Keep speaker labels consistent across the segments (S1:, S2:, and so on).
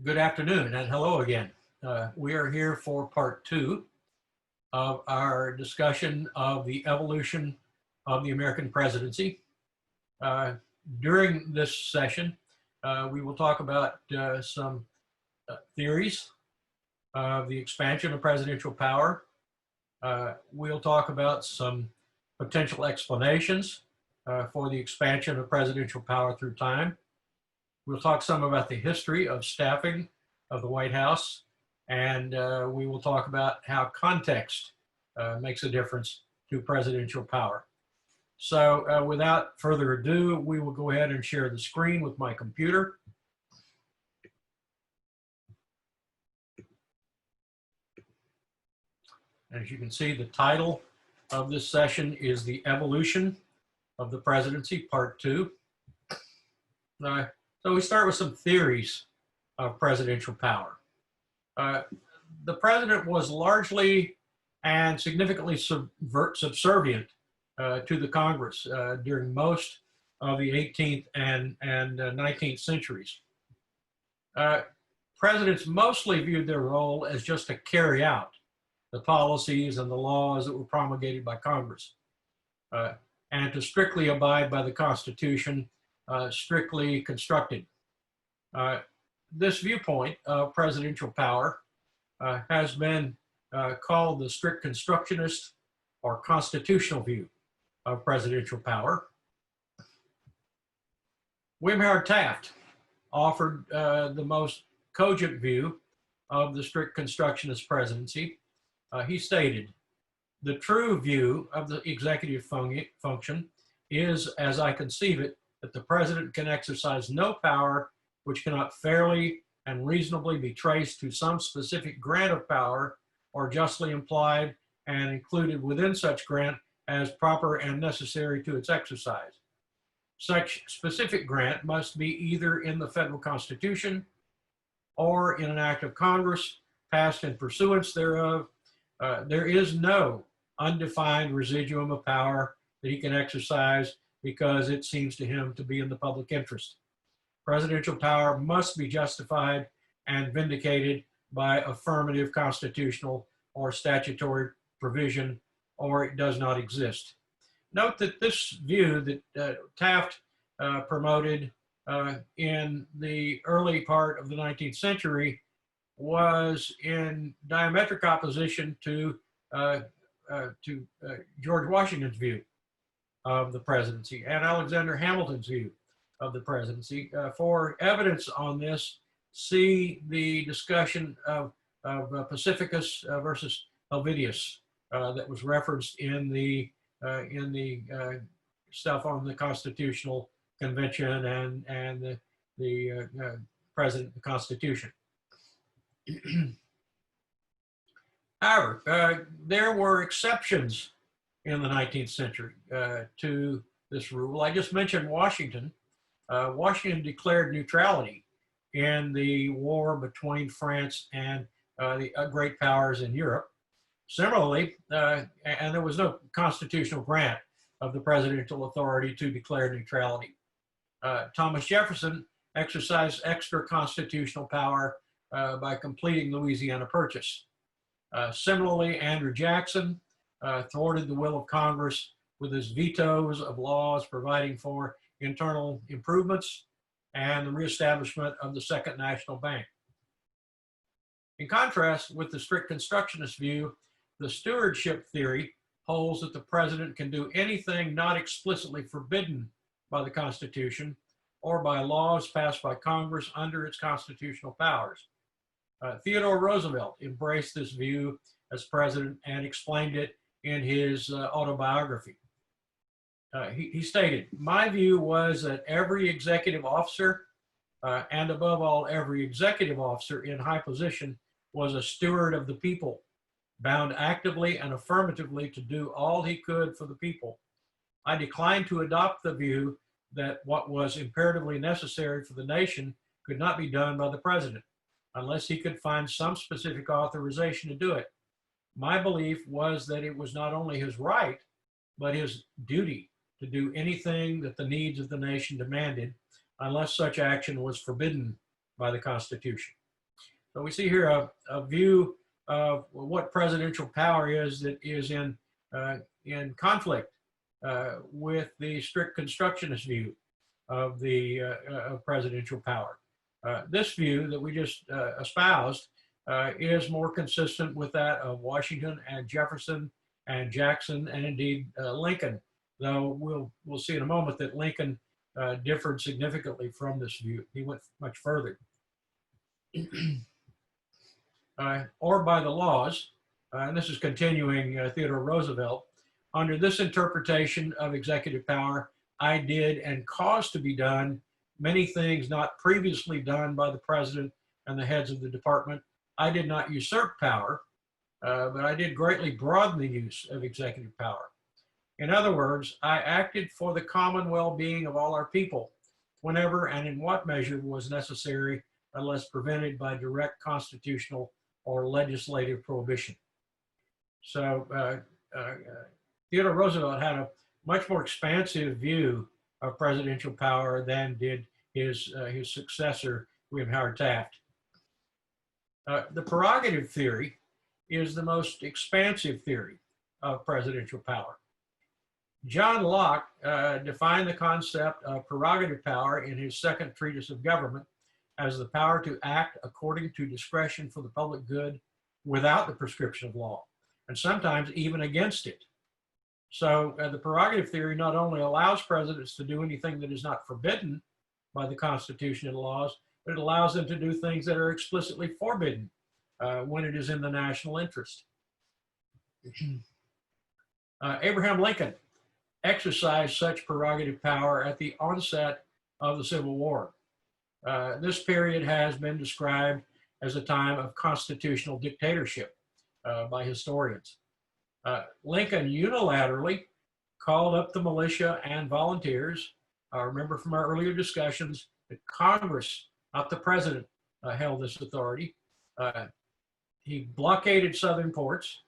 S1: Good afternoon and hello again. We are here for part two of our discussion of the evolution of the American presidency. During this session, we will talk about some theories of the expansion of presidential power. We'll talk about some potential explanations for the expansion of presidential power through time. We'll talk some about the history of staffing of the White House, and we will talk about how context makes a difference to presidential power. So without further ado, we will go ahead and share the screen with my computer. As you can see, the title of this session is The Evolution of the Presidency, Part 2. So we start with some theories of presidential power. The president was largely and significantly subservient to the Congress during most of the 18th and 19th centuries. Presidents mostly viewed their role as just to carry out the policies and the laws that were promulgated by Congress and to strictly abide by the Constitution, strictly constructed. This viewpoint of presidential power has been called the strict constructionist or constitutional view of presidential power. William Howard Taft offered the most cogent view of the strict constructionist presidency. He stated, "The true view of the executive function is, as I conceive it, that the president can exercise no power which cannot fairly and reasonably be traced to some specific grant of power or justly implied and included within such grant as proper and necessary to its exercise. Such specific grant must be either in the federal Constitution or in an act of Congress passed in pursuance thereof. There is no undefined residuum of power that he can exercise because it seems to him to be in the public interest. Presidential power must be justified and vindicated by affirmative constitutional or statutory provision, or it does not exist." Note that this view that Taft promoted in the early part of the 19th century was in diametric opposition to George Washington's view of the presidency and Alexander Hamilton's view of the presidency. For evidence on this, see the discussion of Pacificus versus Helvidius that was referenced in the stuff on the Constitutional Convention and the President of the Constitution. However, there were exceptions in the 19th century to this rule. I just mentioned Washington. Washington declared neutrality in the war between France and the great powers in Europe. Similarly, and there was no constitutional grant of the presidential authority to declare neutrality. Thomas Jefferson exercised extra constitutional power by completing Louisiana Purchase. Similarly, Andrew Jackson thwarted the will of Congress with his vetoes of laws providing for internal improvements and the reestablishment of the Second National Bank. In contrast with the strict constructionist view, the stewardship theory holds that the president can do anything not explicitly forbidden by the Constitution or by laws passed by Congress under its constitutional powers. Theodore Roosevelt embraced this view as president and explained it in his autobiography. He stated, "My view was that every executive officer, and above all, every executive officer in high position was a steward of the people, bound actively and affirmatively to do all he could for the people. I declined to adopt the view that what was imperatively necessary for the nation could not be done by the president, unless he could find some specific authorization to do it. My belief was that it was not only his right, but his duty to do anything that the needs of the nation demanded, unless such action was forbidden by the Constitution." So we see here a view of what presidential power is that is in conflict with the strict constructionist view of the of presidential power. This view that we just espoused is more consistent with that of Washington and Jefferson and Jackson and indeed Lincoln, though we'll see in a moment that Lincoln differed significantly from this view. He went much further. Or by the laws, and this is continuing Theodore Roosevelt, under this interpretation of executive power, I did and caused to be done many things not previously done by the president and the heads of the department. I did not usurp power, but I did greatly broaden the use of executive power. In other words, I acted for the common well-being of all our people, whenever and in what measure was necessary, unless prevented by direct constitutional or legislative prohibition. So Theodore Roosevelt had a much more expansive view of presidential power than did his successor, William Howard Taft. The prerogative theory is the most expansive theory of presidential power. John Locke defined the concept of prerogative power in his second treatise of government as the power to act according to discretion for the public good without the prescription of law, and sometimes even against it. So the prerogative theory not only allows presidents to do anything that is not forbidden by the Constitution and laws, but it allows them to do things that are explicitly forbidden when it is in the national interest. Abraham Lincoln exercised such prerogative power at the onset of the Civil War. This period has been described as a time of constitutional dictatorship by historians. Lincoln unilaterally called up the militia and volunteers. Remember from our earlier discussions that Congress, not the president, held this authority. He blockaded southern ports.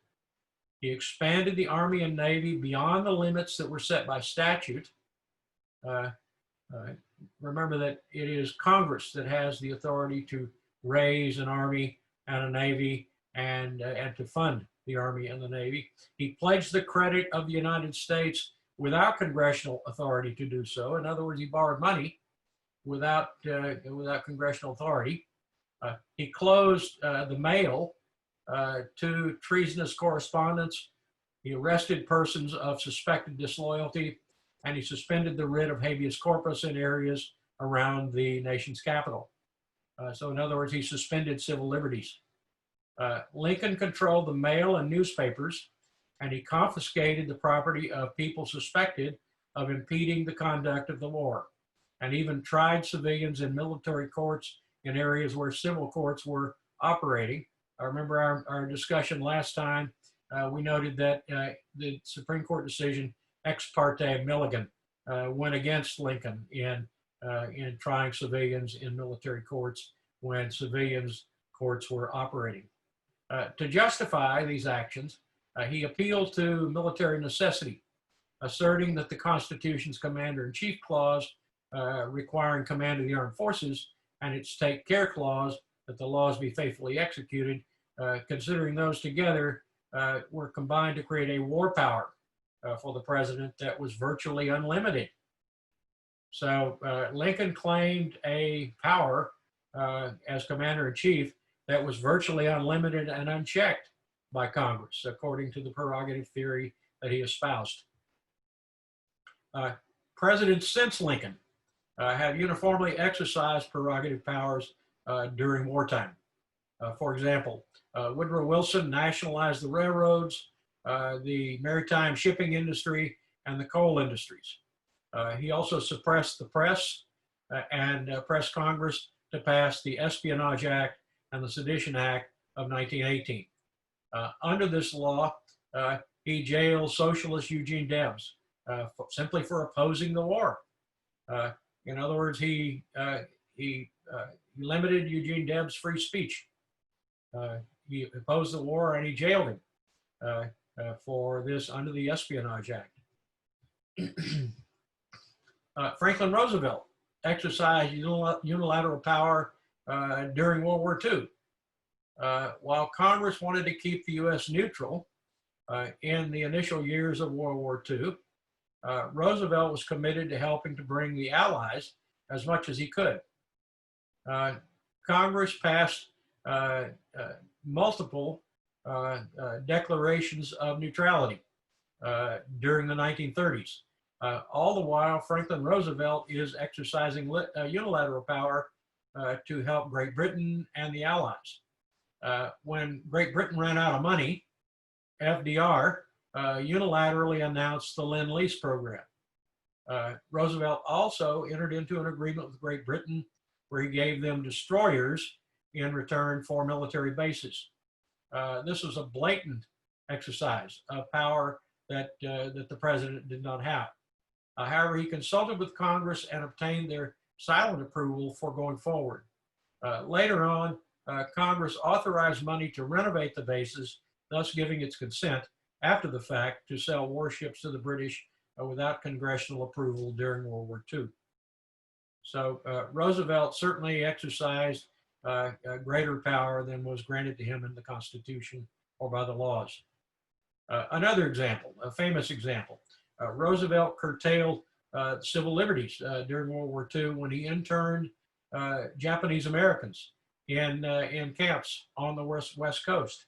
S1: He expanded the Army and Navy beyond the limits that were set by statute. Remember that it is Congress that has the authority to raise an Army and a Navy and to fund the Army and the Navy. He pledged the credit of the United States without congressional authority to do so. In other words, he borrowed money without congressional authority. He closed the mail to treasonous correspondence. He arrested persons of suspected disloyalty, and he suspended the writ of habeas corpus in areas around the nation's capital. So in other words, he suspended civil liberties. Lincoln controlled the mail and newspapers, and he confiscated the property of people suspected of impeding the conduct of the war, and even tried civilians in military courts in areas where civil courts were operating. I remember our discussion last time, we noted that the Supreme Court decision ex parte Milligan went against Lincoln in trying civilians in military courts when civilians courts were operating. To justify these actions, he appealed to military necessity, asserting that the Constitution's Commander-in-Chief Clause requiring command of the armed forces and its take care clause that the laws be faithfully executed, considering those together, were combined to create a war power for the president that was virtually unlimited. So Lincoln claimed a power as commander-in-chief that was virtually unlimited and unchecked by Congress, according to the prerogative theory that he espoused. Presidents since Lincoln have uniformly exercised prerogative powers during wartime. For example, Woodrow Wilson nationalized the railroads, the maritime shipping industry, and the coal industries. He also suppressed the press and pressed Congress to pass the Espionage Act and the Sedition Act of 1918. Under this law, he jailed socialist Eugene Debs simply for opposing the war. In other words, he limited Eugene Debs' free speech. He opposed the war and he jailed him for this under the Espionage Act. Franklin Roosevelt exercised unilateral power during World War II. While Congress wanted to keep the U.S. neutral in the initial years of World War II, Roosevelt was committed to helping to bring the Allies as much as he could. Congress passed multiple declarations of neutrality during the 1930s. All the while, Franklin Roosevelt is exercising unilateral power to help Great Britain and the Allies. When Great Britain ran out of money, FDR unilaterally announced the Lend-Lease program. Roosevelt also entered into an agreement with Great Britain where he gave them destroyers in return for military bases. This was a blatant exercise of power that the president did not have. However, he consulted with Congress and obtained their silent approval for going forward. Later on, Congress authorized money to renovate the bases, thus giving its consent after the fact to sell warships to the British without congressional approval during World War II. So Roosevelt certainly exercised greater power than was granted to him in the Constitution or by the laws. Another example, a famous example, Roosevelt curtailed civil liberties during World War II when he interned Japanese Americans in camps on the West Coast.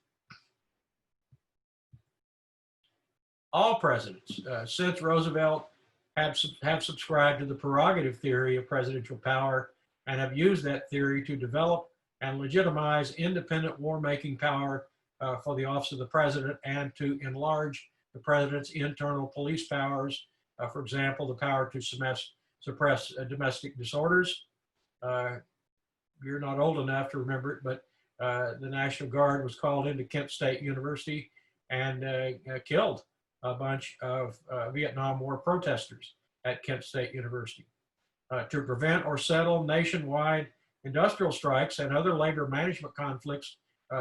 S1: All presidents since Roosevelt have subscribed to the prerogative theory of presidential power and have used that theory to develop and legitimize independent war-making power for the office of the president and to enlarge the president's internal police powers. For example, the power to suppress domestic disorders. You're not old enough to remember it, but the National Guard was called into Kent State University and killed a bunch of Vietnam War protesters at Kent State University. To prevent or settle nationwide industrial strikes and other labor management conflicts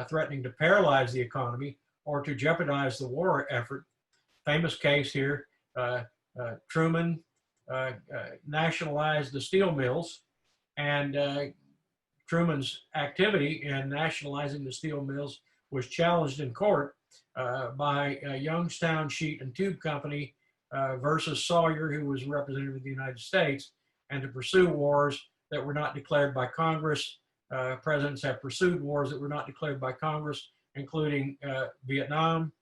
S1: threatening to paralyze the economy or to jeopardize the war effort. Famous case here, Truman nationalized the steel mills, and Truman's activity in nationalizing the steel mills was challenged in court by Youngstown Sheet and Tube Company versus Sawyer, who was representative of the United States, and to pursue wars that were not declared by Congress. Presidents have pursued wars that were not declared by Congress, including Vietnam,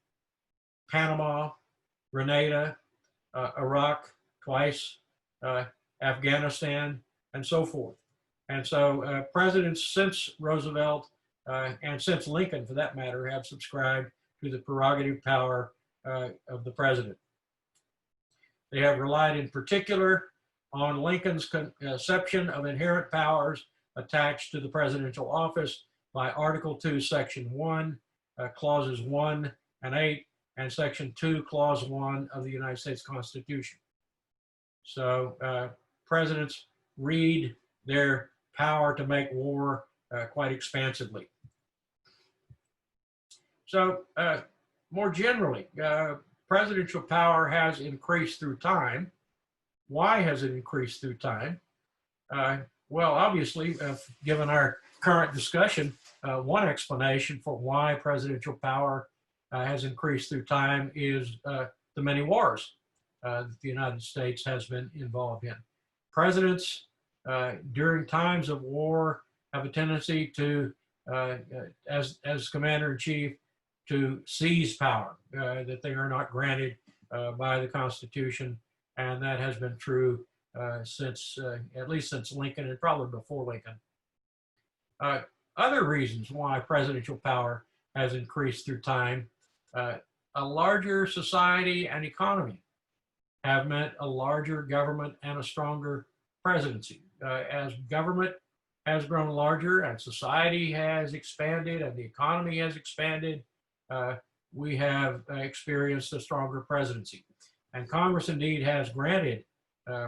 S1: Panama, Grenada, Iraq twice, Afghanistan, and so forth. And so presidents since Roosevelt and since Lincoln, for that matter, have subscribed to the prerogative power of the president. They have relied in particular on Lincoln's conception of inherent powers attached to the presidential office by Article 2, Section 1, Clauses 1 and 8, and Section 2, Clause 1 of the United States Constitution. So presidents read their power to make war quite expansively. So more generally, presidential power has increased through time. Why has it increased through time? Well, obviously, given our current discussion, one explanation for why presidential power has increased through time is the many wars that the United States has been involved in. Presidents during times of war have a tendency to, as commander-in-chief, to seize power that they are not granted by the Constitution, and that has been true since, at least since Lincoln and probably before Lincoln. Other reasons why presidential power has increased through time, a larger society and economy have meant a larger government and a stronger presidency. As government has grown larger and society has expanded and the economy has expanded, we have experienced a stronger presidency. And Congress indeed has granted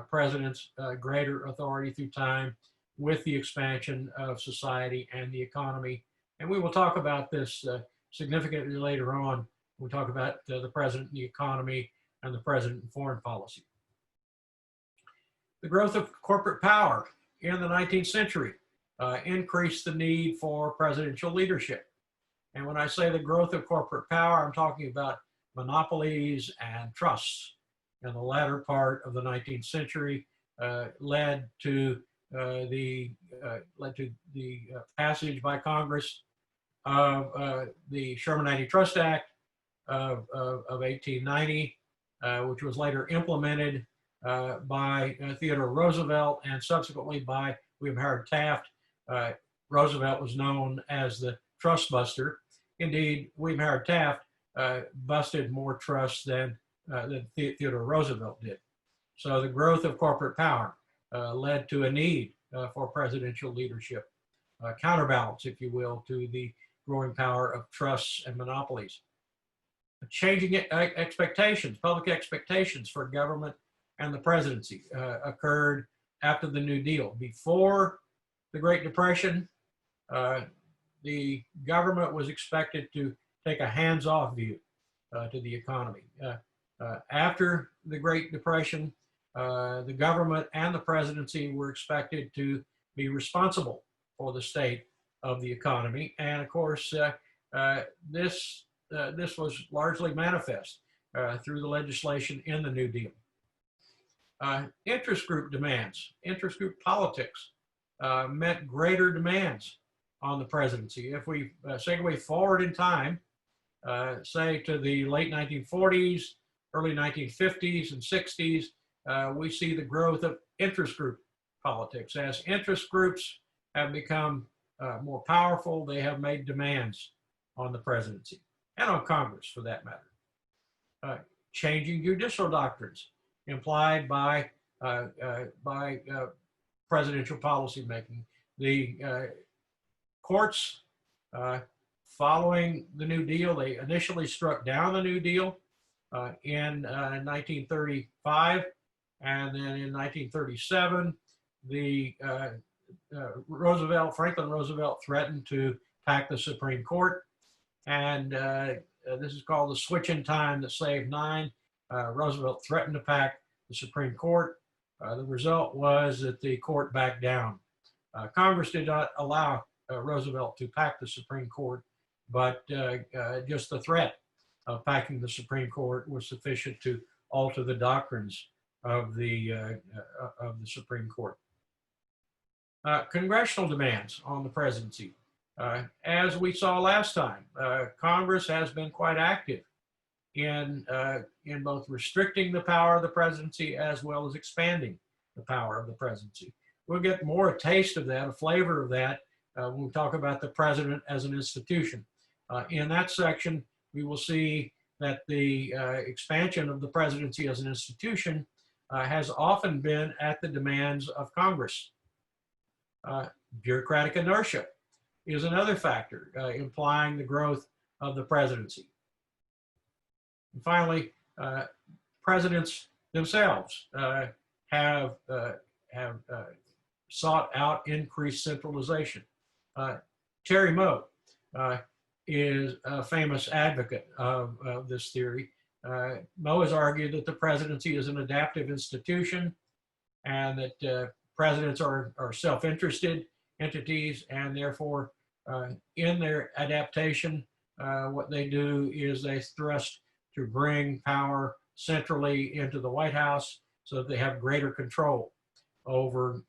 S1: presidents greater authority through time with the expansion of society and the economy. And we will talk about this significantly later on. We'll talk about the president and the economy and the president and foreign policy. The growth of corporate power in the 19th century increased the need for presidential leadership. And when I say the growth of corporate power, I'm talking about monopolies and trusts. In the latter part of the 19th century, led to the passage by Congress of the Sherman Antitrust Act of 1890, which was later implemented by Theodore Roosevelt and subsequently by William Howard Taft. Roosevelt was known as the trust buster. Indeed, William Howard Taft busted more trusts than Theodore Roosevelt did. So the growth of corporate power led to a need for presidential leadership, counterbalance, if you will, to the growing power of trusts and monopolies. Changing expectations, public expectations for government and the presidency occurred after the New Deal. Before the Great Depression, the government was expected to take a hands-off view to the economy. After the Great Depression, the government and the presidency were expected to be responsible for the state of the economy. And of course, this was largely manifest through the legislation in the New Deal. Interest group demands, interest group politics meant greater demands on the presidency. If we segue forward in time, say to the late 1940s, early 1950s and 60s, we see the growth of interest group politics. As interest groups have become more powerful, they have made demands on the presidency and on Congress for that matter. Changing judicial doctrines implied by presidential policymaking. The courts, following the New Deal, they initially struck down the New Deal in 1935, and then in 1937, Franklin Roosevelt threatened to pack the Supreme Court, and this is called the switch in time that saved nine. Roosevelt threatened to pack the Supreme Court. The result was that the court backed down. Congress did not allow Roosevelt to pack the Supreme Court, but just the threat of packing the Supreme Court was sufficient to alter the doctrines of the Supreme Court. Congressional demands on the presidency. As we saw last time, Congress has been quite active in both restricting the power of the presidency as well as expanding the power of the presidency. We'll get more a taste of that, a flavor of that, when we talk about the president as an institution. In that section, we will see that the expansion of the presidency as an institution has often been at the demands of Congress. Bureaucratic inertia is another factor implying the growth of the presidency. And finally, presidents themselves have sought out increased centralization. Terry Moe is a famous advocate of this theory. Moe has argued that the presidency is an adaptive institution and that presidents are self-interested entities, and therefore in their adaptation, what they do is they thrust to bring power centrally into the White House so that they have greater control over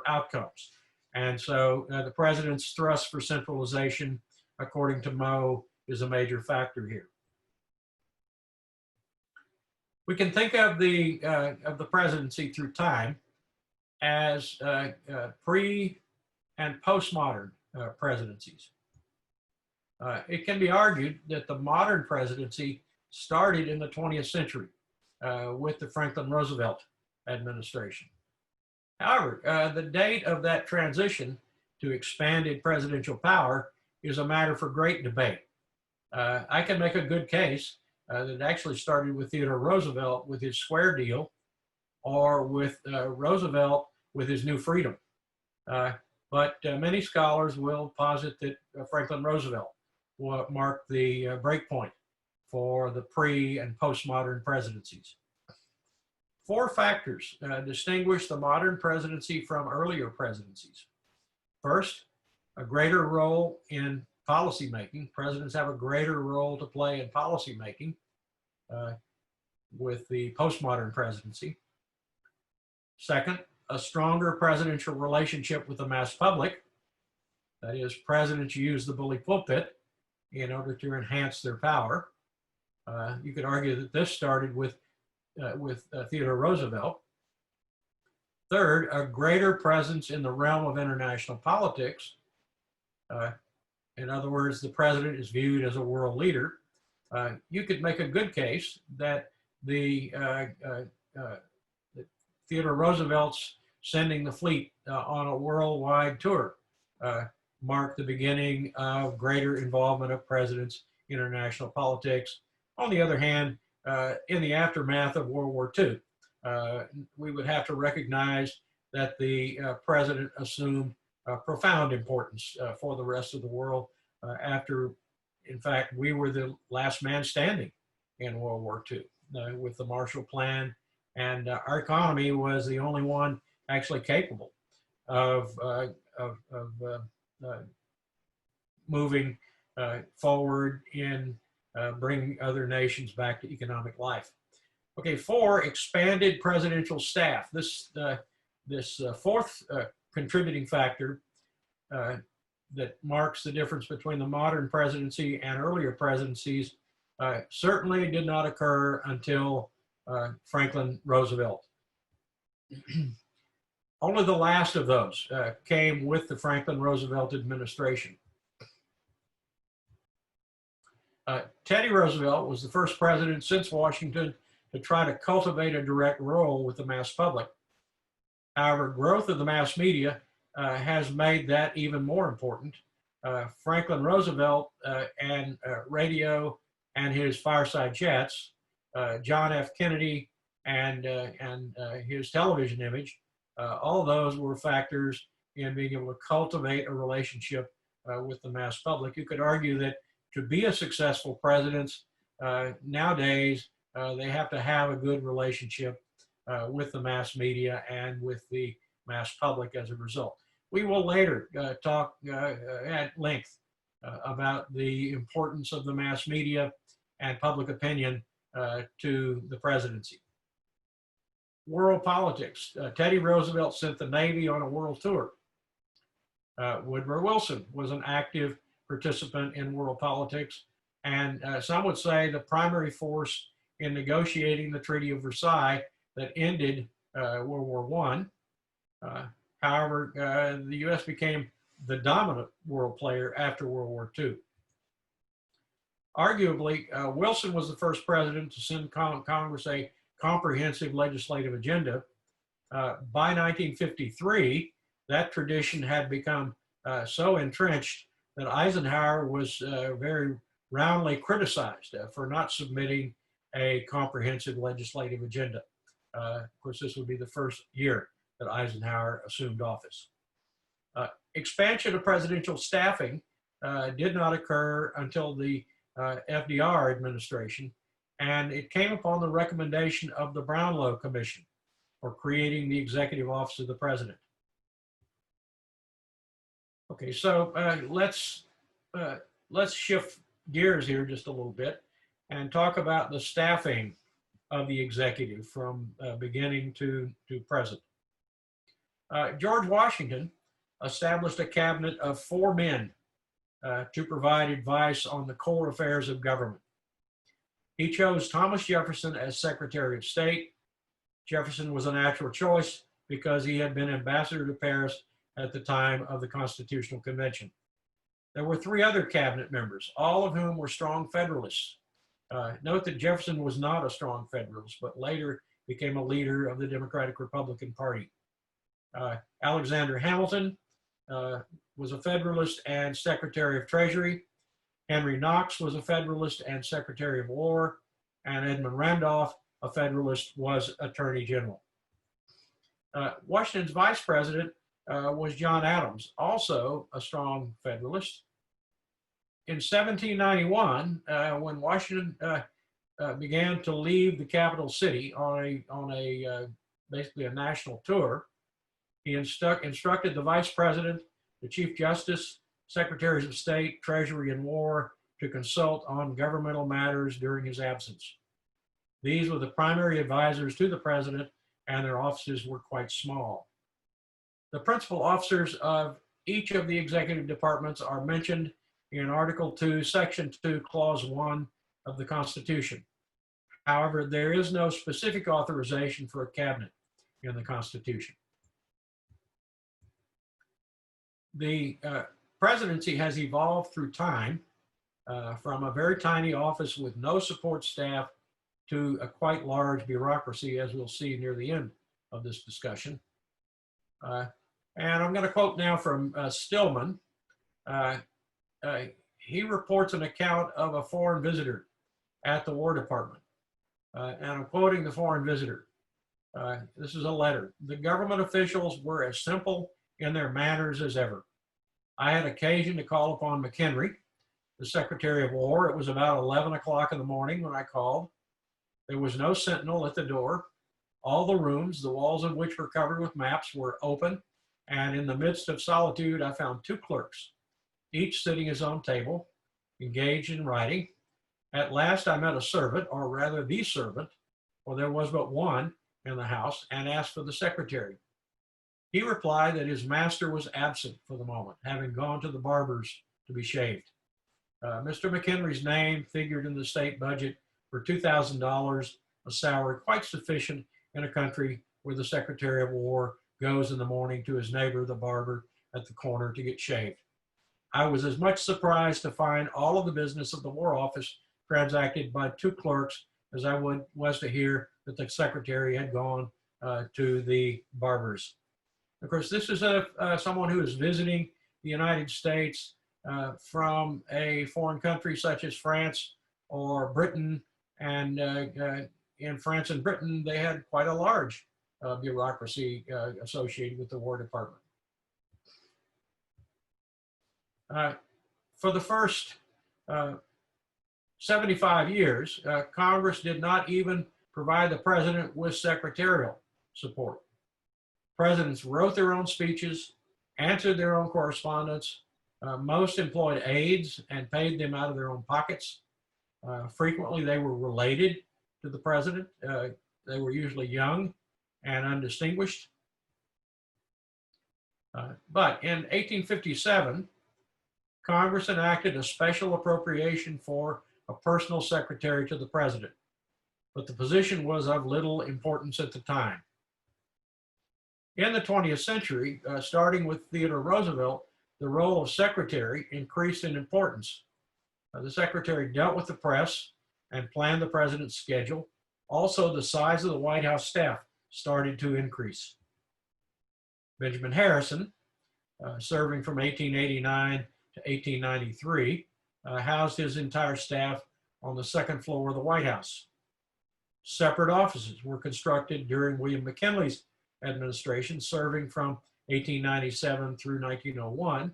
S1: outcomes. And so the president's thrust for centralization, according to Moe, is a major factor here. We can think of the presidency through time as pre- and postmodern presidencies. It can be argued that the modern presidency started in the 20th century with the Franklin Roosevelt administration. However, the date of that transition to expanded presidential power is a matter for great debate. I can make a good case that it actually started with Theodore Roosevelt with his square deal, or with Roosevelt with his new freedom. But many scholars will posit that Franklin Roosevelt marked the breakpoint for the pre- and postmodern presidencies. Four factors distinguish the modern presidency from earlier presidencies. First, a greater role in policy making. Presidents have a greater role to play in policy making with the postmodern presidency. Second, a stronger presidential relationship with the mass public. That is, presidents use the bully pulpit in order to enhance their power. You could argue that this started with Theodore Roosevelt. Third, a greater presence in the realm of international politics. In other words, the president is viewed as a world leader. You could make a good case that Theodore Roosevelt's sending the fleet on a worldwide tour marked the beginning of greater involvement of presidents in international politics. On the other hand, in the aftermath of World War II, we would have to recognize that the president assumed profound importance for the rest of the world after, in fact, we were the last man standing in World War II with the Marshall Plan, and our economy was the only one actually capable of moving forward in bringing other nations back to economic life. Okay, 4, expanded presidential staff. This fourth contributing factor that marks the difference between the modern presidency and earlier presidencies certainly did not occur until Franklin Roosevelt. Only the last of those came with the Franklin Roosevelt administration. Teddy Roosevelt was the first president since Washington to try to cultivate a direct role with the mass public. However, growth of the mass media has made that even more important. Franklin Roosevelt and radio and his fireside chats, John F. Kennedy and his television image, all of those were factors in being able to cultivate a relationship with the mass public. You could argue that to be a successful president nowadays, they have to have a good relationship with the mass media and with the mass public as a result. We will later talk at length about the importance of the mass media and public opinion to the presidency. World politics. Teddy Roosevelt sent the Navy on a world tour. Woodrow Wilson was an active participant in world politics, and some would say the primary force in negotiating the Treaty of Versailles that ended World War I. However, the U.S. became the dominant world player after World War II. Arguably, Wilson was the first president to send Congress a comprehensive legislative agenda. By 1953, that tradition had become so entrenched that Eisenhower was very roundly criticized for not submitting a comprehensive legislative agenda. Of course, this would be the first year that Eisenhower assumed office. Expansion of presidential staffing did not occur until the FDR administration, and it came upon the recommendation of the Brownlow Commission for creating the Executive Office of the President. Okay, so let's shift gears here just a little bit and talk about the staffing of the executive from beginning to present. George Washington established a cabinet of 4 men to provide advice on the core affairs of government. He chose Thomas Jefferson as Secretary of State. Jefferson was a natural choice because he had been ambassador to Paris at the time of the Constitutional Convention. There were 3 other cabinet members, all of whom were strong Federalists. Note that Jefferson was not a strong Federalist, but later became a leader of the Democratic Republican Party. Alexander Hamilton was a Federalist and Secretary of Treasury. Henry Knox was a Federalist and Secretary of War. And Edmund Randolph, a Federalist, was Attorney General. Washington's vice president was John Adams, also a strong Federalist. In 1791, when Washington began to leave the capital city on a basically a national tour, he instructed the vice president, the chief justice, secretaries of state, treasury, and war to consult on governmental matters during his absence. These were the primary advisors to the president, and their offices were quite small. The principal officers of each of the executive departments are mentioned in Article 2, Section 2, Clause 1 of the Constitution. However, there is no specific authorization for a cabinet in the Constitution. The presidency has evolved through time from a very tiny office with no support staff to a quite large bureaucracy, as we'll see near the end of this discussion. And I'm going to quote now from Stillman. He reports an account of a foreign visitor at the War Department. And I'm quoting the foreign visitor. This is a letter. The government officials were as simple in their manners as ever. I had occasion to call upon McHenry, the Secretary of War. It was about 11 o'clock in the morning when I called. There was no sentinel at the door. All the rooms, the walls of which were covered with maps, were open. And in the midst of solitude, I found two clerks, each sitting at his own table, engaged in writing. At last I met a servant, or rather the servant, for there was but one in the house, and asked for the secretary. He replied that his master was absent for the moment, having gone to the barber's to be shaved. Mr. McHenry's name figured in the state budget for $2,000, a salary quite sufficient in a country where the Secretary of War goes in the morning to his neighbor, the barber, at the corner to get shaved. I was as much surprised to find all of the business of the War Office transacted by two clerks as I was to hear that the secretary had gone to the barber's. Of course, this is someone who is visiting the United States from a foreign country such as France or Britain. And in France and Britain, they had quite a large bureaucracy associated with the War Department. For the first 75 years, Congress did not even provide the president with secretarial support. Presidents wrote their own speeches, answered their own correspondence. Most employed aides and paid them out of their own pockets. Frequently, they were related to the president. They were usually young and undistinguished. But in 1857, Congress enacted a special appropriation for a personal secretary to the president, but the position was of little importance at the time. In the 20th century, starting with Theodore Roosevelt, the role of secretary increased in importance. The secretary dealt with the press and planned the president's schedule. Also, the size of the White House staff started to increase. Benjamin Harrison, serving from 1889 to 1893, housed his entire staff on the second floor of the White House. Separate offices were constructed during William McKinley's administration, serving from 1897 through 1901.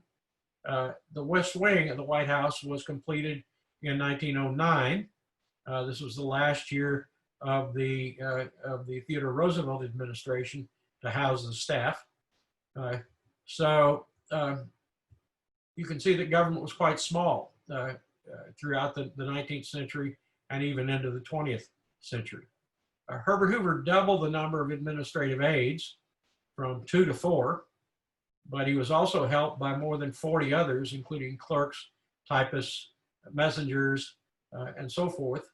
S1: The West Wing of the White House was completed in 1909. This was the last year of the Theodore Roosevelt administration to house the staff. So you can see that government was quite small throughout the 19th century and even into the 20th century. Herbert Hoover doubled the number of administrative aides from 2 to 4, but he was also helped by more than 40 others, including clerks, typists, messengers, and so forth.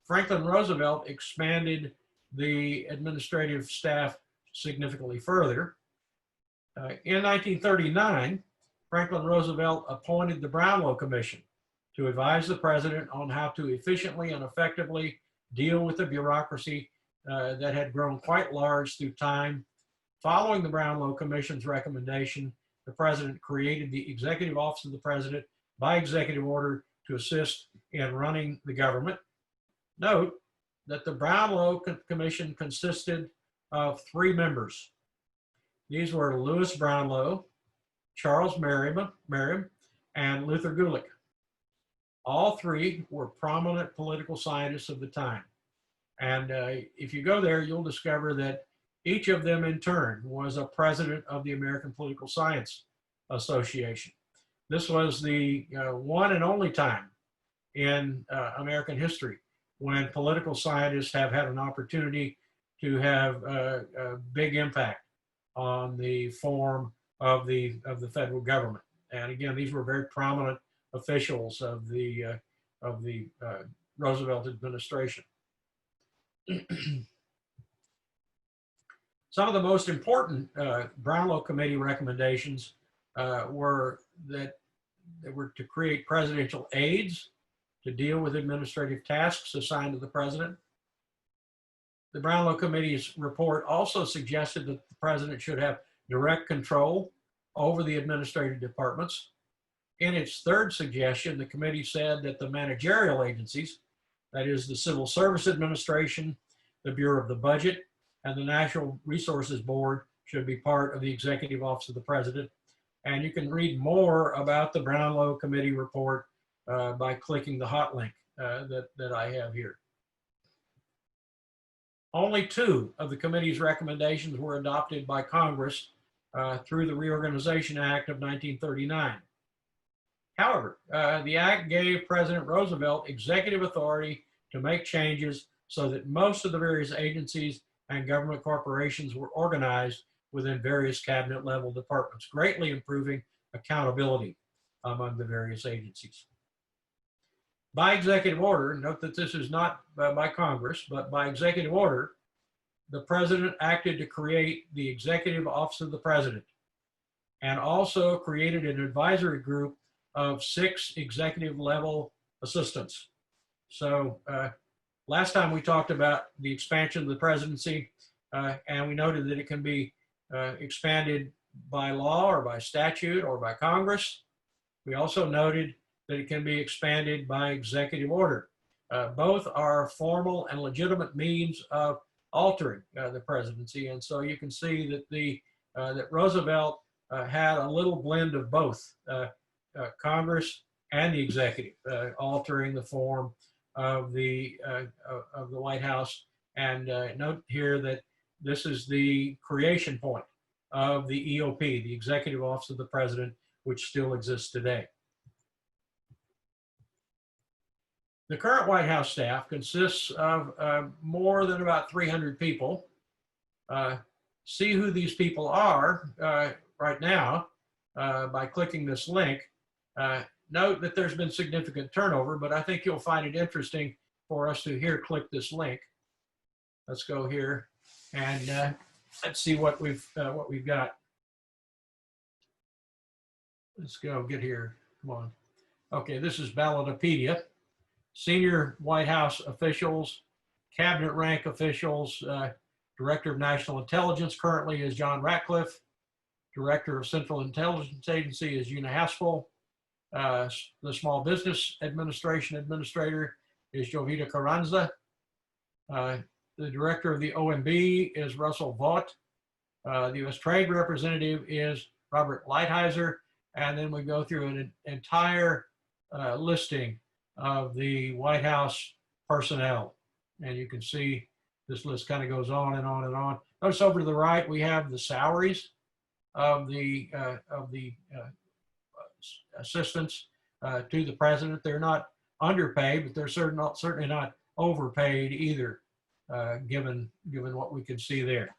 S1: Franklin Roosevelt expanded the administrative staff significantly further. In 1939, Franklin Roosevelt appointed the Brownlow Commission to advise the president on how to efficiently and effectively deal with the bureaucracy that had grown quite large through time. Following the Brownlow Commission's recommendation, the president created the Executive Office of the President by executive order to assist in running the government. Note that the Brownlow Commission consisted of 3 members. These were Louis Brownlow, Charles Merriam, and Luther Gulick. All 3 were prominent political scientists of the time. And if you go there, you'll discover that each of them in turn was a president of the American Political Science Association. This was the one and only time in American history when political scientists have had an opportunity to have a big impact on the form of the federal government. And again, these were very prominent officials of the Roosevelt administration. Some of the most important Brownlow Committee recommendations were that they were to create presidential aides to deal with administrative tasks assigned to the president. The Brownlow Committee's report also suggested that the president should have direct control over the administrative departments. In its third suggestion, the committee said that the managerial agencies, that is the Civil Service Administration, the Bureau of the Budget, and the Natural Resources Board should be part of the Executive Office of the President. And you can read more about the Brownlow Committee report by clicking the hot link that I have here. Only 2 of the committee's recommendations were adopted by Congress through the Reorganization Act of 1939. However, the act gave President Roosevelt executive authority to make changes so that most of the various agencies and government corporations were organized within various cabinet level departments, greatly improving accountability among the various agencies. By executive order, note that this is not by Congress, but by executive order, the president acted to create the Executive Office of the President and also created an advisory group of 6 executive level assistants. So last time we talked about the expansion of the presidency and we noted that it can be expanded by law or by statute or by Congress. We also noted that it can be expanded by executive order. Both are formal and legitimate means of altering the presidency. And so you can see that that Roosevelt had a little blend of both Congress and the executive, altering the form of the White House. And note here that this is the creation point of the EOP, the Executive Office of the President, which still exists today. The current White House staff consists of more than about 300 people. See who these people are right now by clicking this link. Note that there's been significant turnover, but I think you'll find it interesting for us to here click this link. Let's go here and let's see what we've got. Let's go get here. Come on. Okay, this is Ballotopedia. Senior White House officials, cabinet rank officials, Director of National Intelligence currently is John Ratcliffe. Director of Central Intelligence Agency is Una Haspel. The Small Business Administration Administrator is Jovita Carranza. The Director of the OMB is Russell Vaught. The U.S. Trade Representative is Robert Lighthizer. And then we go through an entire listing of the White House personnel. And you can see this list kind of goes on and on and on. Notice over to the right, we have the salaries of the assistants to the president. They're not underpaid, but they're certainly not overpaid either, given what we can see there.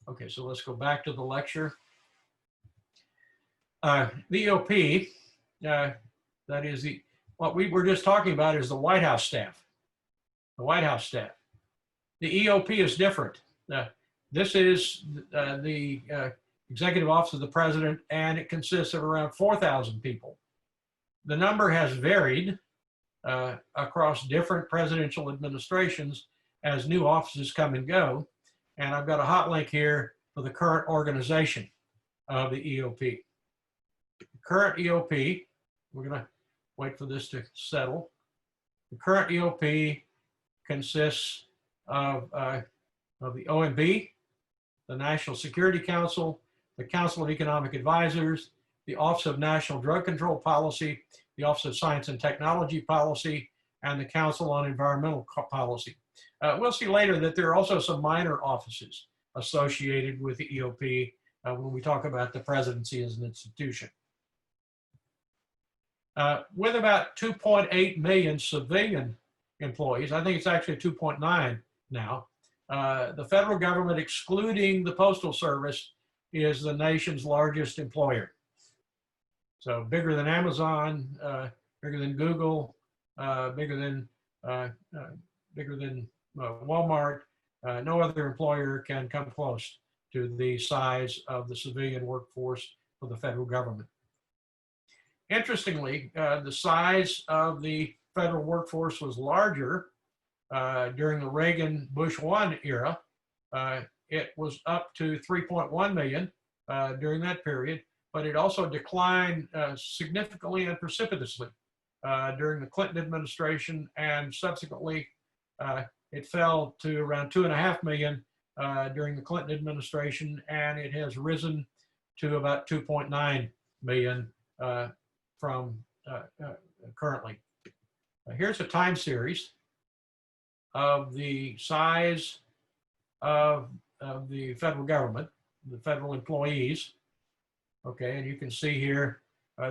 S1: Okay, so let's go back to the lecture. The EOP, that is what we were just talking about is the White House staff. The White House staff. The EOP is different. This is the Executive Office of the President, and it consists of around 4,000 people. The number has varied across different presidential administrations as new offices come and go. And I've got a hot link here for the current organization of the EOP. The current EOP, we're going to wait for this to settle. The current EOP consists of the OMB, the National Security Council, the Council of Economic Advisors, the Office of National Drug Control Policy, the Office of Science and Technology Policy, and the Council on Environmental Policy. We'll see later that there are also some minor offices associated with the EOP when we talk about the presidency as an institution. with about 2.8 million civilian employees. I think it's actually 2.9 now. The federal government, excluding the Postal Service, is the nation's largest employer. So bigger than Amazon, bigger than Google, bigger than Walmart. No other employer can come close to the size of the civilian workforce for the federal government. Interestingly, the size of the federal workforce was larger during the Reagan-Bush 1 era. It was up to 3.1 million during that period, but it also declined significantly and precipitously during the Clinton administration, and subsequently it fell to around 2.5 million during the Clinton administration, and it has risen to about 2.9 million from currently. Here's a time series of the size of the federal government, the federal employees. Okay, and you can see here,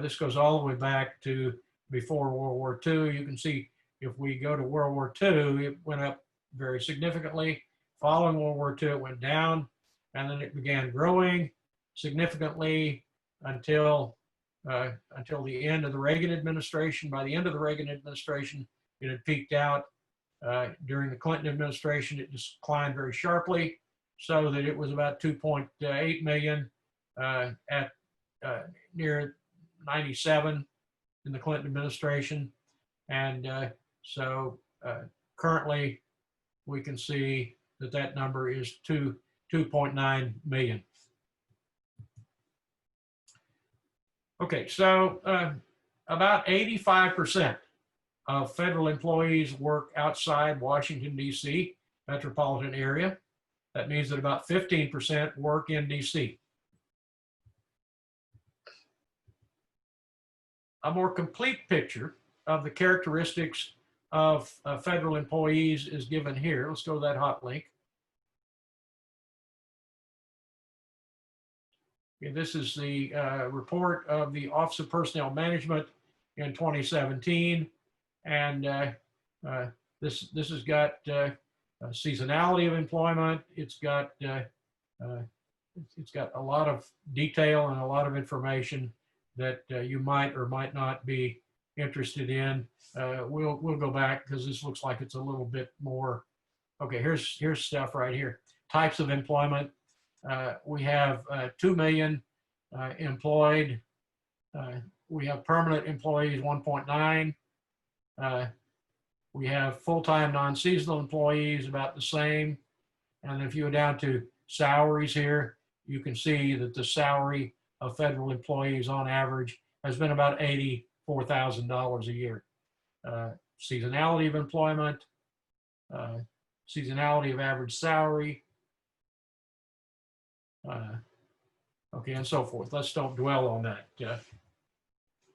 S1: this goes all the way back to before World War II. You can see if we go to World War II, it went up very significantly. Following World War II, it went down, and then it began growing significantly until the end of the Reagan administration. By the end of the Reagan administration, it had peaked out. During the Clinton administration, it declined very sharply, so that it was about 2.8 million at near 97 in the Clinton administration. And so currently, we can see that that number is 2.9 million. Okay, so about 85% of federal employees work outside Washington, D.C. metropolitan area. That means that about 15% work in D.C. A more complete picture of the characteristics of federal employees is given here. Let's go to that hot link. Okay, this is the report of the Office of Personnel Management in 2017. And this has got seasonality of employment. It's got a lot of detail and a lot of information that you might or might not be interested in. We'll go back because this looks like it's a little bit more. Okay, here's stuff right here. Types of employment. We have 2 million employed. We have permanent employees, 1.9. We have full-time non-seasonal employees, about the same. And if you go down to salaries here, you can see that the salary of federal employees on average has been about $84,000 a year. Seasonality of employment, seasonality of average salary, okay, and so forth. Let's don't dwell on that.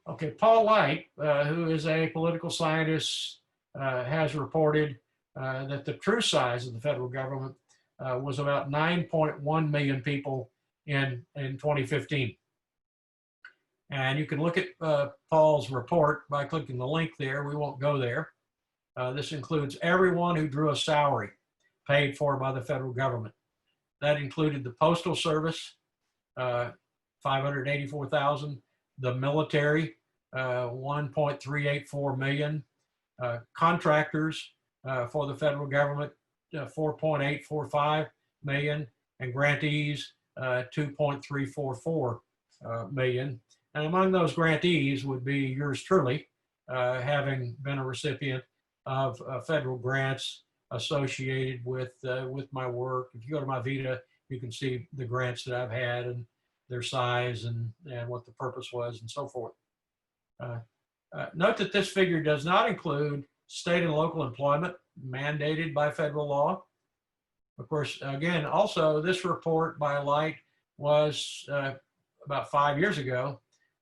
S1: Okay, Paul Light, who is a political scientist, has reported that the true size of the federal government was about 9.1 million people in 2015. And you can look at Paul's report by clicking the link there. We won't go there. This includes everyone who drew a salary paid for by the federal government. That included the Postal Service, 584,000, the military, 1.384 million, contractors for the federal government, 4.845 million, and grantees, 2.344 million. And among those grantees would be yours truly, having been a recipient of federal grants associated with my work. If you go to my Vita, you can see the grants that I've had and their size and what the purpose was and so forth. Note that this figure does not include state and local employment mandated by federal law. Of course, again, also this report by Light was about 5 years ago.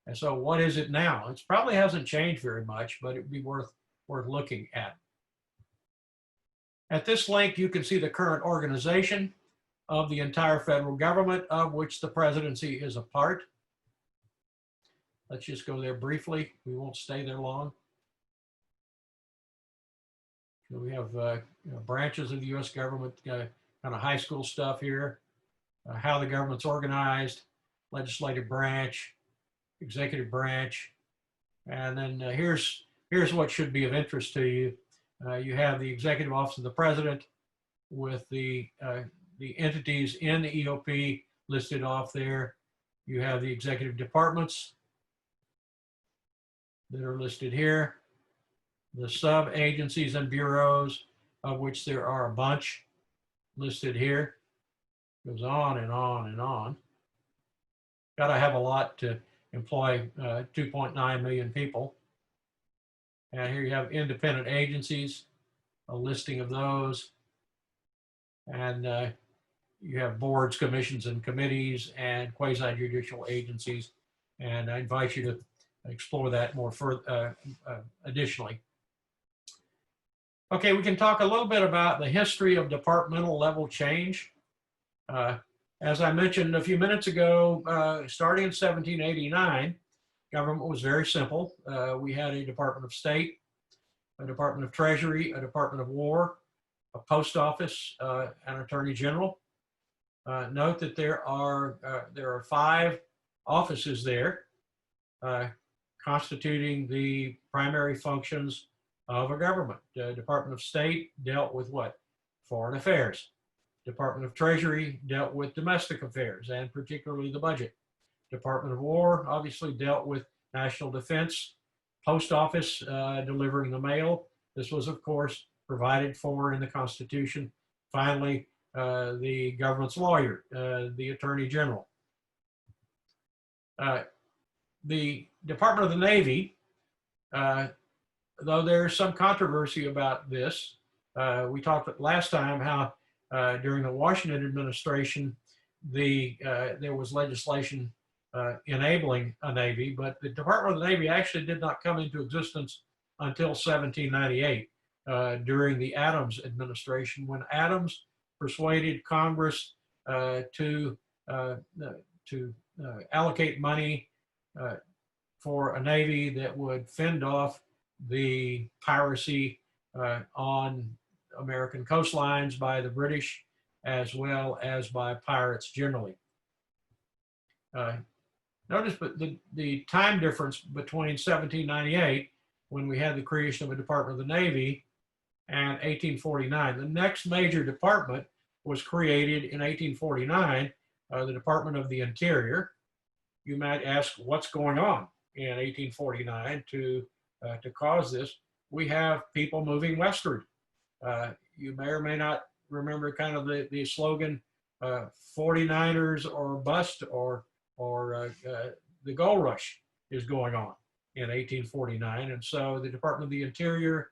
S1: And so what is it now? It probably hasn't changed very much, but it would be worth looking at. At this link, you can see the current organization of the entire federal government, of which the presidency is a part. Let's just go there briefly. We won't stay there long. So we have branches of the U.S. government, kind of high school stuff here, how the government's organized, legislative branch, executive branch, and then here's what should be of interest to you. You have the executive office of the president with the entities in the EOP listed off there. You have the executive departments that are listed here, the sub-agencies and bureaus, of which there are a bunch listed here. Goes on and on and on. Got to have a lot to employ 2.9 million people. And here you have independent agencies, a listing of those. And you have boards, commissions, and committees, and quasi-judicial agencies. And I invite you to explore that more further, additionally. Okay, we can talk a little bit about the history of departmental level change. As I mentioned a few minutes ago, starting in 1789, government was very simple. We had a Department of State, a Department of Treasury, a Department of War, a Post Office, an Attorney General. Note that there are 5 offices there, constituting the primary functions of a government. The Department of State dealt with what? Foreign affairs. Department of Treasury dealt with domestic affairs, and particularly the budget. Department of War obviously dealt with national defense. Post Office, delivering the mail. This was, of course, provided for in the Constitution. Finally, the government's lawyer, the Attorney General. The Department of the Navy, though there's some controversy about this, we talked last time how during the Washington administration, there was legislation enabling a Navy, but the Department of the Navy actually did not come into existence until 1798 during the Adams administration, when Adams persuaded Congress to allocate money for a Navy that would fend off the piracy on American coastlines by the British, as well as by pirates generally. Notice but the time difference between 1798, when we had the creation of a Department of the Navy, and 1849. The next major department was created in 1849, the Department of the Interior. You might ask, what's going on in 1849 to cause this? We have people moving westward. You may or may not remember kind of the slogan, 49ers or bust, or the gold rush is going on in 1849. And so the Department of the Interior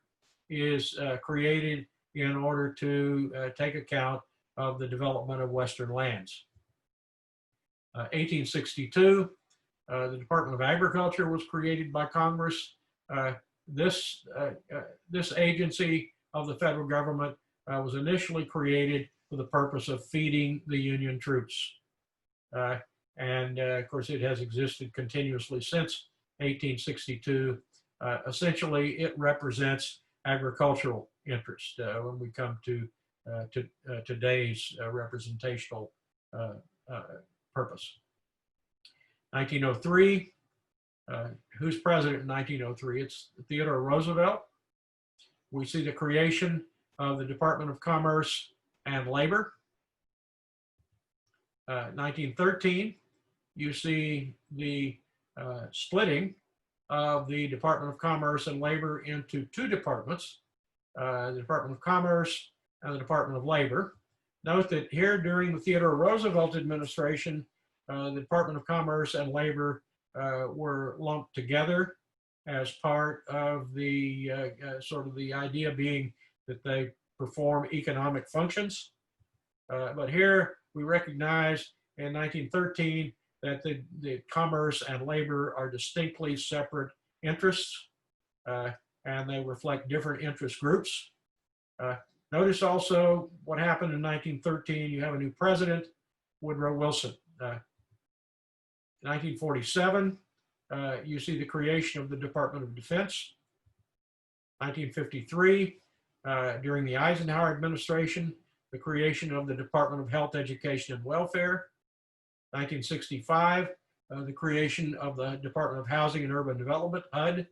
S1: is created in order to take account of the development of Western lands. 1862, the Department of Agriculture was created by Congress. This agency of the federal government was initially created for the purpose of feeding the Union troops. And of course, it has existed continuously since 1862. Essentially, it represents agricultural interest when we come to today's representational purpose. 1903, who's president in 1903? It's Theodore Roosevelt. We see the creation of the Department of Commerce and Labor. 1913, you see the splitting of the Department of Commerce and Labor into 2 departments, the Department of Commerce and the Department of Labor. Note that here during the Theodore Roosevelt administration, the Department of Commerce and Labor were lumped together as part of the sort of the idea being that they perform economic functions. But here we recognize in 1913 that the commerce and labor are distinctly separate interests, and they reflect different interest groups. Notice also what happened in 1913. You have a new president, Woodrow Wilson. 1947, you see the creation of the Department of Defense. 1953, during the Eisenhower administration, the creation of the Department of Health, Education, and Welfare. 1965, the creation of the Department of Housing and Urban Development, HUD.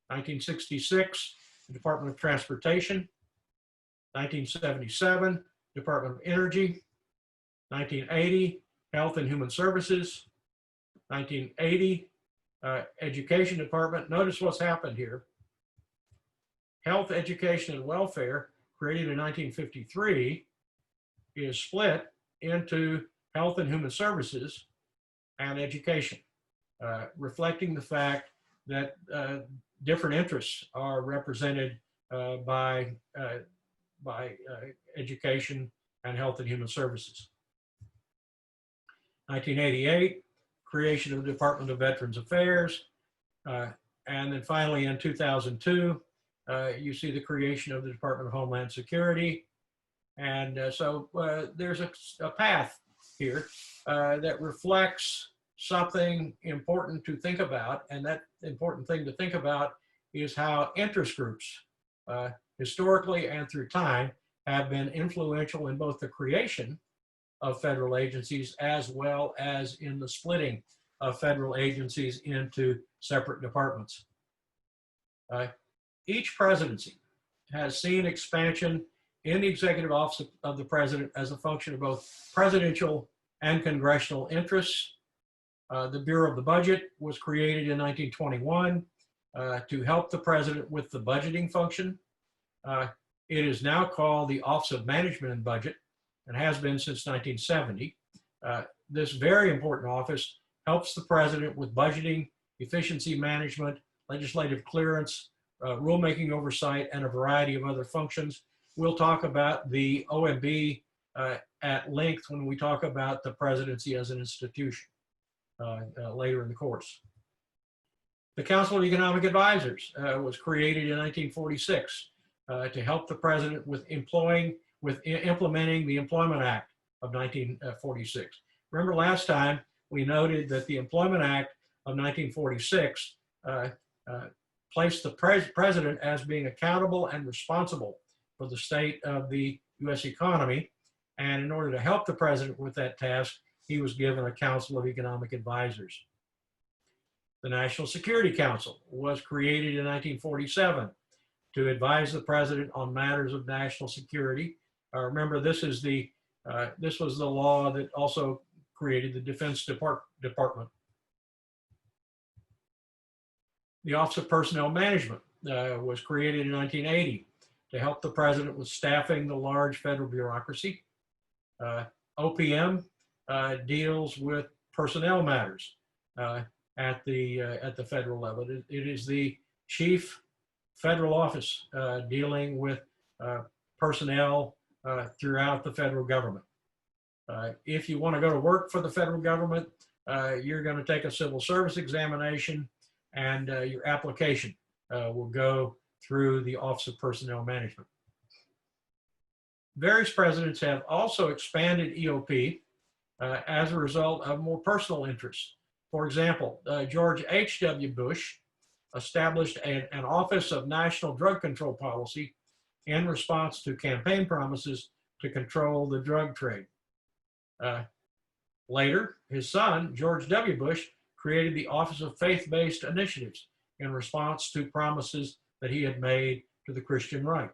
S1: 1966, the Department of Transportation. 1977, Department of Energy. 1980, Health and Human Services. 1980, Education Department. Notice what's happened here. Health, Education, and Welfare, created in 1953, is split into Health and Human Services and Education, reflecting the fact that different interests are represented by Education and Health and Human Services. 1988, creation of the Department of Veterans Affairs. And then finally in 2002, you see the creation of the Department of Homeland Security. And so there's a path here that reflects something important to think about. And that important thing to think about is how interest groups, historically and through time, have been influential in both the creation of federal agencies as well as in the splitting of federal agencies into separate departments. Each presidency has seen expansion in the executive office of the president as a function of both presidential and congressional interests. The Bureau of the Budget was created in 1921 to help the president with the budgeting function. It is now called the Office of Management and Budget and has been since 1970. This very important office helps the president with budgeting, efficiency management, legislative clearance, rulemaking oversight, and a variety of other functions. We'll talk about the OMB at length when we talk about the presidency as an institution later in the course. The Council of Economic Advisors was created in 1946 to help the president with implementing the Employment Act of 1946. Remember last time we noted that the Employment Act of 1946 placed the president as being accountable and responsible for the state of the U.S. economy. And in order to help the president with that task, he was given a Council of Economic Advisors. The National Security Council was created in 1947 to advise the president on matters of national security. Remember, this was the law that also created the Defense Department. The Office of Personnel Management was created in 1980 to help the president with staffing the large federal bureaucracy. OPM deals with personnel matters at the federal level. It is the chief federal office dealing with personnel throughout the federal government. If you want to go to work for the federal government, you're going to take a civil service examination, and your application will go through the Office of Personnel Management. Various presidents have also expanded EOP as a result of more personal interests. For example, George H.W. Bush established an Office of National Drug Control Policy in response to campaign promises to control the drug trade. Later, his son, George W. Bush, created the Office of Faith-Based Initiatives in response to promises that he had made to the Christian right.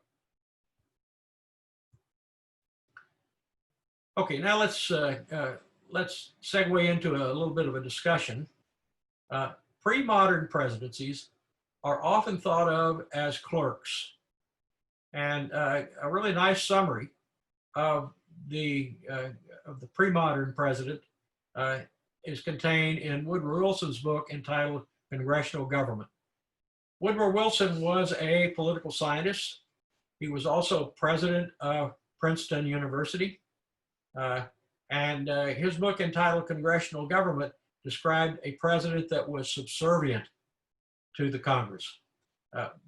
S1: Okay, now let's segue into a little bit of a discussion. Pre-modern presidencies are often thought of as clerks. And a really nice summary of the pre-modern president is contained in Woodrow Wilson's book entitled Congressional Government. Woodrow Wilson was a political scientist. He was also president of Princeton University. And his book entitled Congressional Government described a president that was subservient to the Congress.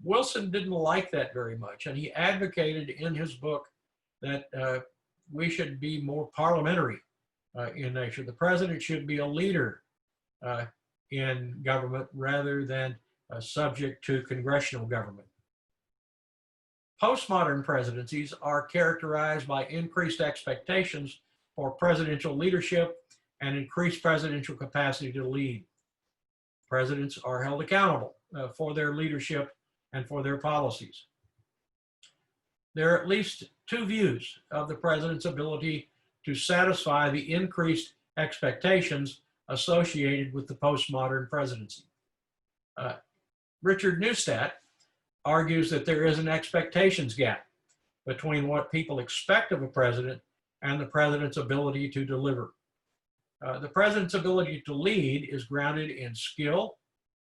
S1: Wilson didn't like that very much, and he advocated in his book that we should be more parliamentary in nature. The president should be a leader in government rather than subject to congressional government. Postmodern presidencies are characterized by increased expectations for presidential leadership and increased presidential capacity to lead. Presidents are held accountable for their leadership and for their policies. There are at least two views of the president's ability to satisfy the increased expectations associated with the postmodern presidency. Richard Neustadt argues that there is an expectations gap between what people expect of a president and the president's ability to deliver. The president's ability to lead is grounded in skill,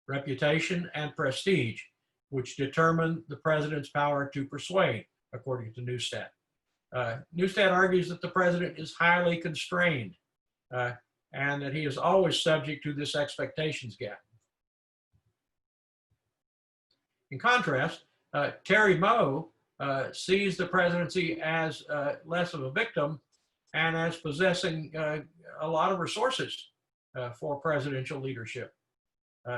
S1: reputation, and prestige, which determine the president's power to persuade, according to Neustadt. Neustadt argues that the president is highly constrained and that he is always subject to this expectations gap. In contrast, Terry Moe sees the presidency as less of a victim and as possessing a lot of resources for presidential leadership.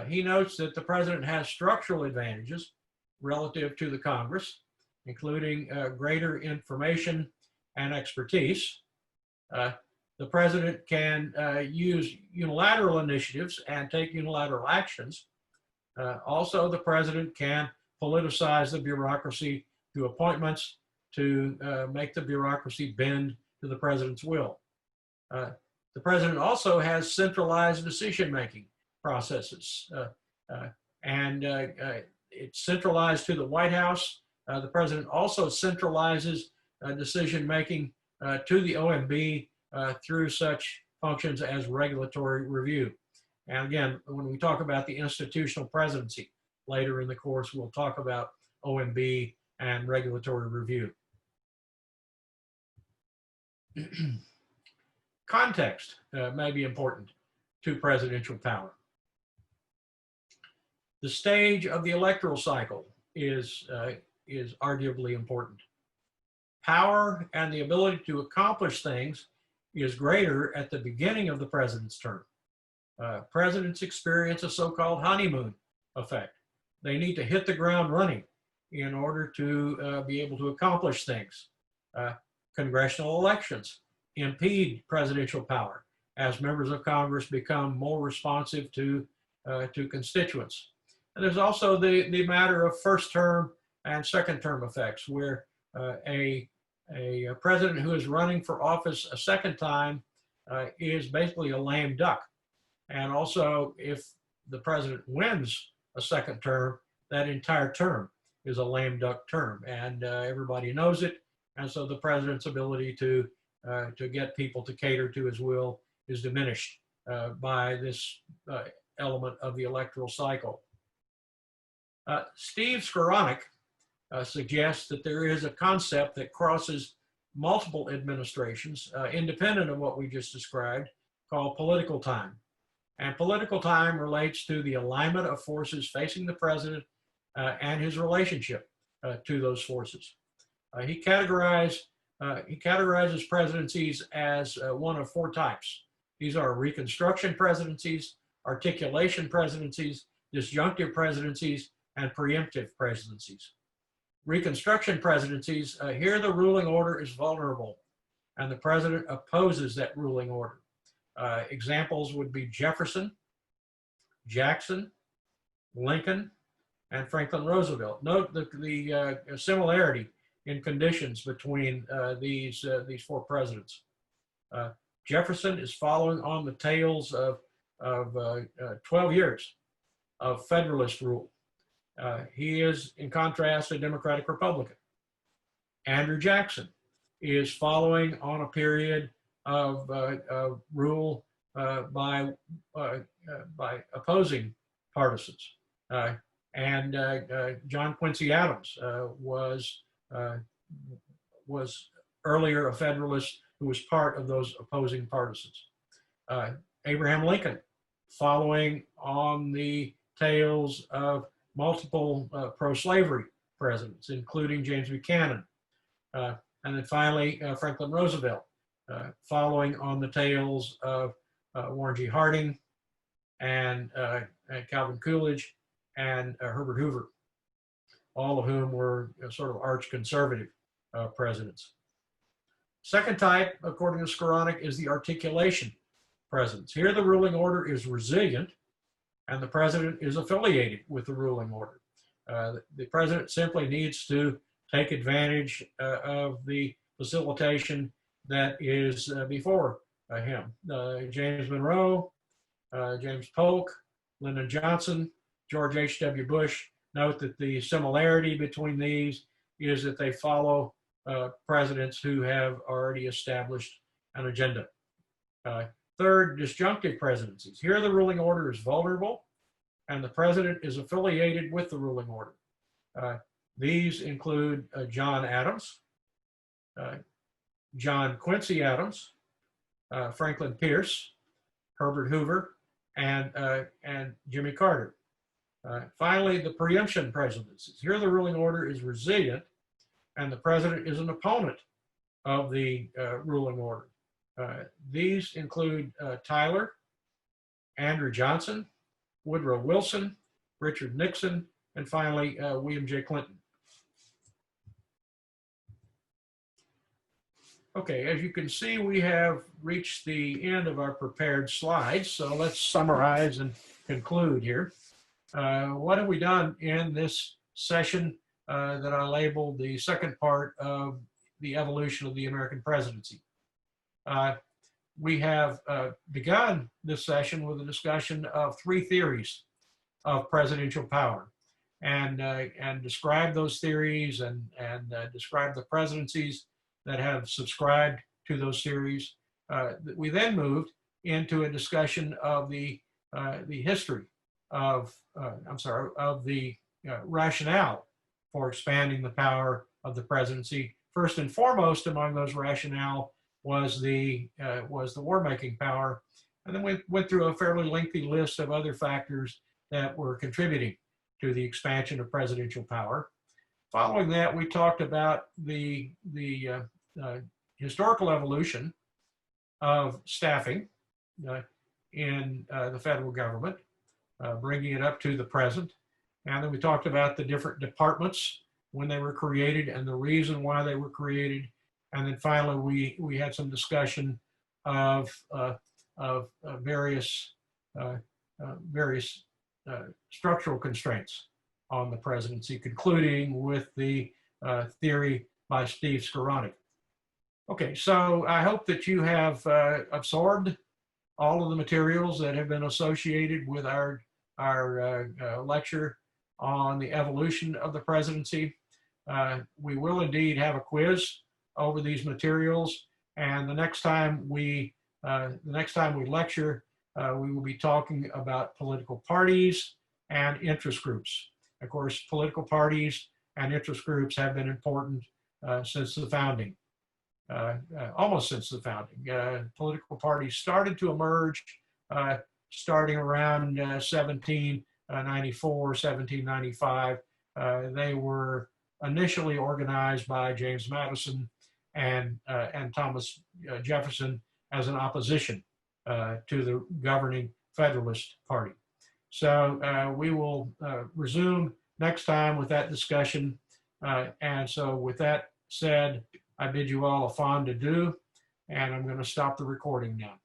S1: He notes that the president has structural advantages relative to the Congress, including greater information and expertise. The president can use unilateral initiatives and take unilateral actions. Also, the president can politicize the bureaucracy through appointments to make the bureaucracy bend to the president's will. The president also has centralized decision-making processes, and it's centralized to the White House. The president also centralizes decision-making to the OMB through such functions as regulatory review. And again, when we talk about the institutional presidency later in the course, we'll talk about OMB and regulatory review. Context may be important to presidential power. The stage of the electoral cycle is arguably important. Power and the ability to accomplish things is greater at the beginning of the president's term. Presidents experience a so-called honeymoon effect. They need to hit the ground running in order to be able to accomplish things. Congressional elections impede presidential power as members of Congress become more responsive to constituents. And there's also the matter of first term and second term effects, where a president who is running for office a second time is basically a lame duck. And also, if the president wins a second term, that entire term is a lame duck term, and everybody knows it. And so the president's ability to get people to cater to his will is diminished by this element of the electoral cycle. Steve Skowronek suggests that there is a concept that crosses multiple administrations, independent of what we just described, called political time. And political time relates to the alignment of forces facing the president and his relationship to those forces. He categorizes presidencies as one of four types. These are Reconstruction presidencies, articulation presidencies, disjunctive presidencies, and preemptive presidencies. Reconstruction presidencies, here the ruling order is vulnerable, and the president opposes that ruling order. Examples would be Jefferson, Jackson, Lincoln, and Franklin Roosevelt. Note the similarity in conditions between these four presidents. Jefferson is following on the tails of 12 years of Federalist rule. He is, in contrast, a Democratic Republican. Andrew Jackson is following on a period of rule by opposing partisans. And John Quincy Adams was earlier a Federalist who was part of those opposing partisans. Abraham Lincoln, following on the tails of multiple pro-slavery presidents, including James Buchanan. And then finally, Franklin Roosevelt, following on the tails of Warren G. Harding and Calvin Coolidge and Herbert Hoover, all of whom were sort of arch conservative presidents. Second type, according to Skowronek, is the articulation presidents. Here the ruling order is resilient and the president is affiliated with the ruling order. The president simply needs to take advantage of the facilitation that is before him. James Monroe, James Polk, Lyndon Johnson, George H.W. Bush. Note that the similarity between these is that they follow presidents who have already established an agenda. Third, disjunctive presidencies. Here the ruling order is vulnerable and the president is affiliated with the ruling order. These include John Adams, John Quincy Adams, Franklin Pierce, Herbert Hoover, and Jimmy Carter. Finally, the preemption presidencies. Here the ruling order is resilient and the president is an opponent of the ruling order. These include Tyler, Andrew Johnson, Woodrow Wilson, Richard Nixon, and finally, William J. Clinton. Okay, as you can see, we have reached the end of our prepared slides, so let's summarize and conclude here. What have we done in this session that I labeled the second part of the evolution of the American presidency? We have begun this session with a discussion of three theories of presidential power and describe those theories and describe the presidencies that have subscribed to those theories. We then moved into a discussion of the history of, of the rationale for expanding the power of the presidency. First and foremost among those rationale was the war-making power. And then we went through a fairly lengthy list of other factors that were contributing to the expansion of presidential power. Following that, we talked about the historical evolution of staffing in the federal government, bringing it up to the present. And then we talked about the different departments when they were created and the reason why they were created. And then finally, we had some discussion of various structural constraints on the presidency, concluding with the theory by Steve Skowronek. Okay, so I hope that you have absorbed all of the materials that have been associated with our lecture on the evolution of the presidency. We will indeed have a quiz over these materials, and the next time we lecture, we will be talking about political parties and interest groups. Of course, political parties and interest groups have been important since the founding, almost since the founding. Political parties started to emerge starting around 1794, 1795. They were initially organized by James Madison and Thomas Jefferson as an opposition to the governing Federalist Party. So we will resume next time with that discussion. And so with that said, I bid you all a fond adieu, and I'm going to stop the recording now.